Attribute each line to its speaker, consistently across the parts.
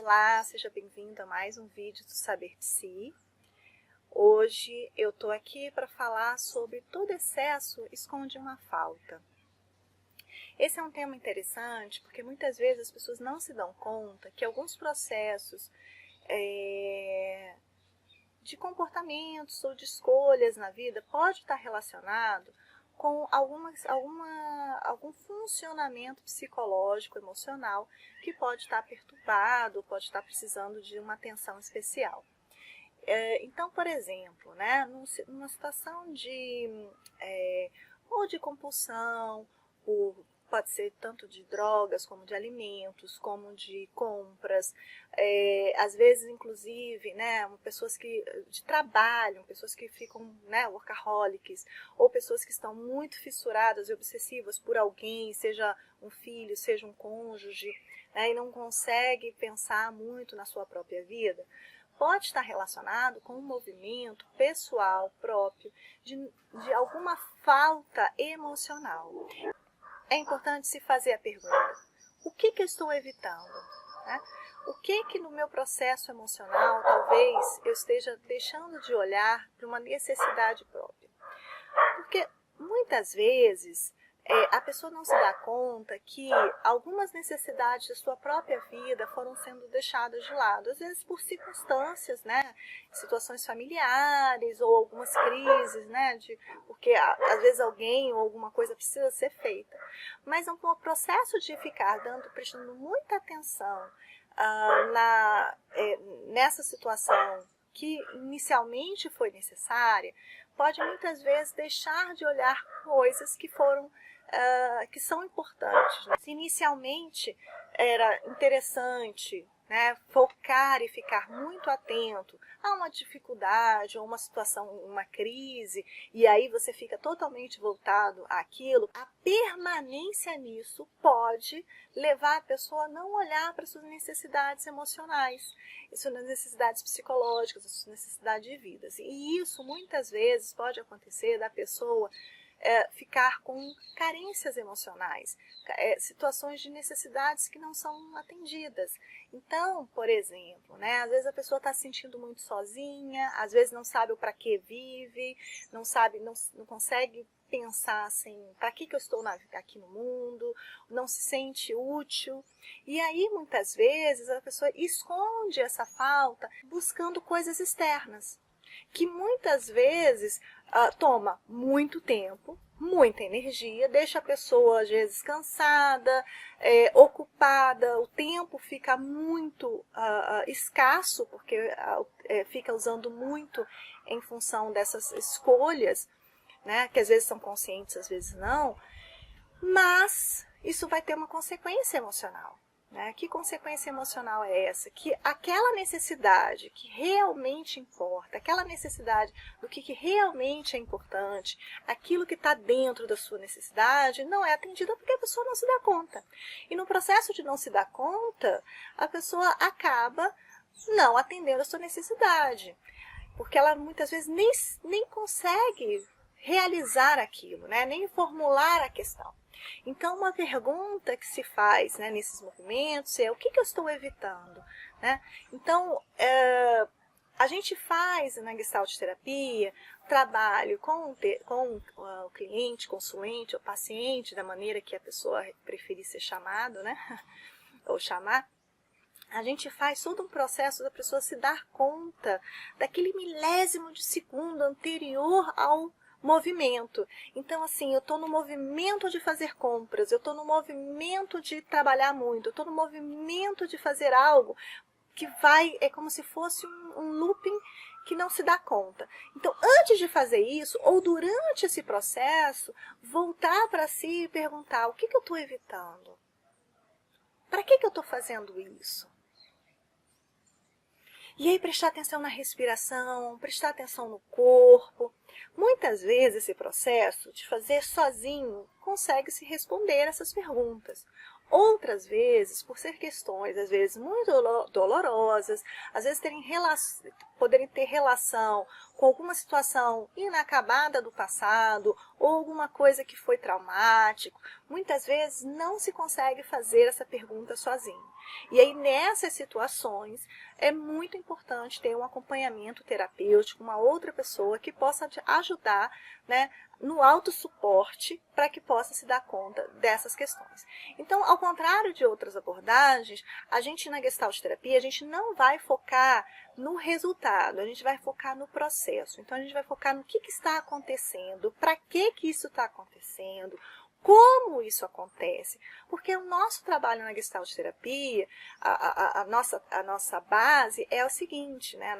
Speaker 1: Olá, seja bem-vindo a mais um vídeo do Saber de Si. Hoje eu estou aqui para falar sobre todo excesso esconde uma falta. Esse é um tema interessante porque muitas vezes as pessoas não se dão conta que alguns processos de comportamentos ou de escolhas na vida pode estar relacionado com algum funcionamento psicológico, emocional, que pode estar perturbado, pode estar precisando de uma atenção especial. Então, por exemplo, né, numa situação ou de compulsão, pode ser tanto de drogas, como de alimentos, como de compras, às vezes, inclusive, né, pessoas de trabalho, pessoas que ficam, né, workaholics, ou pessoas que estão muito fissuradas e obsessivas por alguém, seja um filho, seja um cônjuge, né, e não consegue pensar muito na sua própria vida. Pode estar relacionado com um movimento pessoal próprio de alguma falta emocional. É importante se fazer a pergunta: o que eu estou evitando? Né? O que no meu processo emocional talvez eu esteja deixando de olhar para uma necessidade própria? Porque muitas vezes a pessoa não se dá conta que algumas necessidades da sua própria vida foram sendo deixadas de lado, às vezes por circunstâncias, né, situações familiares ou algumas crises, né, porque às vezes alguém ou alguma coisa precisa ser feita. Mas é um processo de ficar prestando muita atenção nessa situação que inicialmente foi necessária, pode muitas vezes deixar de olhar coisas que são importantes. Né? Se inicialmente era interessante, né, focar e ficar muito atento a uma dificuldade, ou uma situação, uma crise, e aí você fica totalmente voltado àquilo, a permanência nisso pode levar a pessoa a não olhar para suas necessidades emocionais, suas necessidades psicológicas, suas necessidades de vida. E isso muitas vezes pode acontecer da pessoa ficar com carências emocionais, situações de necessidades que não são atendidas. Então, por exemplo, né, às vezes a pessoa está se sentindo muito sozinha, às vezes não sabe o para que vive, não consegue pensar assim, para que eu estou aqui no mundo, não se sente útil. E aí, muitas vezes, a pessoa esconde essa falta buscando coisas externas, que muitas vezes toma muito tempo, muita energia, deixa a pessoa às vezes cansada, ocupada, o tempo fica muito escasso, porque fica usando muito em função dessas escolhas, né, que às vezes são conscientes, às vezes não, mas isso vai ter uma consequência emocional. Né? Que consequência emocional é essa? Que aquela necessidade que realmente importa, aquela necessidade do que realmente é importante, aquilo que está dentro da sua necessidade, não é atendida porque a pessoa não se dá conta. E no processo de não se dar conta, a pessoa acaba não atendendo a sua necessidade, porque ela muitas vezes nem consegue realizar aquilo, né? Nem formular a questão. Então, uma pergunta que se faz, né, nesses movimentos é: o que eu estou evitando? Né? Então, a gente faz na Gestalt terapia trabalho com o cliente, consulente ou paciente, da maneira que a pessoa preferir ser chamado, né? Ou chamar. A gente faz todo um processo da pessoa se dar conta daquele milésimo de segundo anterior ao movimento. Então, assim, eu estou no movimento de fazer compras, eu estou no movimento de trabalhar muito, eu estou no movimento de fazer algo que é como se fosse um looping que não se dá conta. Então, antes de fazer isso, ou durante esse processo, voltar para si e perguntar: o que eu estou evitando? Para que eu estou fazendo isso? E aí prestar atenção na respiração, prestar atenção no corpo. Muitas vezes esse processo de fazer sozinho consegue se responder essas perguntas. Outras vezes, por ser questões, às vezes, muito dolorosas, às vezes poderem ter relação com alguma situação inacabada do passado, ou alguma coisa que foi traumático, muitas vezes não se consegue fazer essa pergunta sozinho. E aí, nessas situações, é muito importante ter um acompanhamento terapêutico, uma outra pessoa que possa te ajudar, né, no autossuporte para que possa se dar conta dessas questões. Então, ao contrário de outras abordagens, a gente na Gestalt terapia, a gente não vai focar no resultado, a gente vai focar no processo. Então, a gente vai focar no que está acontecendo, para que isso está acontecendo, como isso acontece, porque o nosso trabalho na Gestalt terapia, a nossa base é o seguinte, né?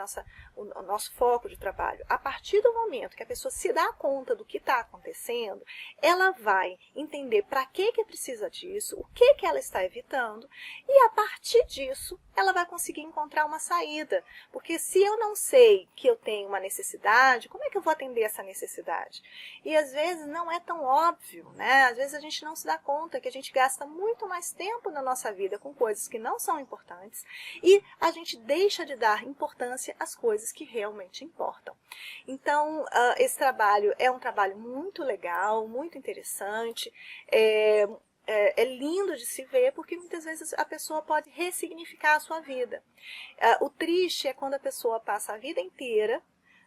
Speaker 1: O nosso foco de trabalho. A partir do momento que a pessoa se dá conta do que está acontecendo, ela vai entender para que precisa disso, o que ela está evitando, e a partir disso ela vai conseguir encontrar uma saída. Porque se eu não sei que eu tenho uma necessidade, como é que eu vou atender essa necessidade? E às vezes não é tão óbvio, né? Às vezes a gente não se dá conta que a gente gasta muito mais tempo na nossa vida com coisas que não são importantes e a gente deixa de dar importância às coisas que realmente importam. Então, esse trabalho é um trabalho muito legal, muito interessante, é lindo de se ver, porque muitas vezes a pessoa pode ressignificar a sua vida. O triste é quando a pessoa passa a vida inteira,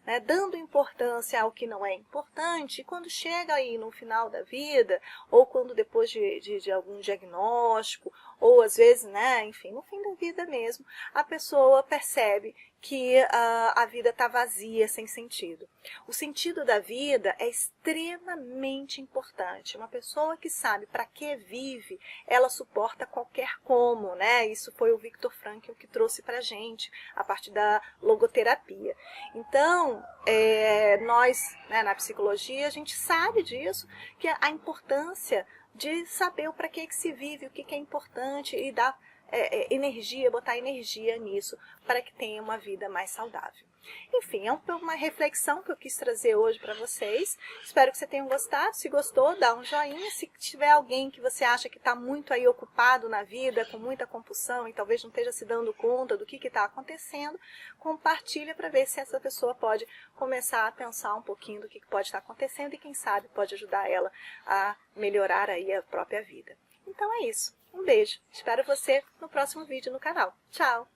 Speaker 1: né, dando importância ao que não é importante, e quando chega aí no final da vida, ou quando depois de algum diagnóstico, ou às vezes, né, enfim, no fim da vida mesmo, a pessoa percebe que a vida está vazia, sem sentido. O sentido da vida é extremamente importante. Uma pessoa que sabe para que vive, ela suporta qualquer como, né? Isso foi o Viktor Frankl que trouxe para a gente, a partir da logoterapia. Então, nós, né, na psicologia, a gente sabe disso, que a importância de saber o para que se vive, o que é importante e dar energia, botar energia nisso para que tenha uma vida mais saudável. Enfim, é uma reflexão que eu quis trazer hoje para vocês. Espero que vocês tenham gostado. Se gostou, dá um joinha. Se tiver alguém que você acha que está muito aí ocupado na vida, com muita compulsão e talvez não esteja se dando conta do que está acontecendo, compartilha para ver se essa pessoa pode começar a pensar um pouquinho do que pode estar acontecendo e quem sabe pode ajudar ela a melhorar aí a própria vida. Então é isso. Um beijo. Espero você no próximo vídeo no canal. Tchau!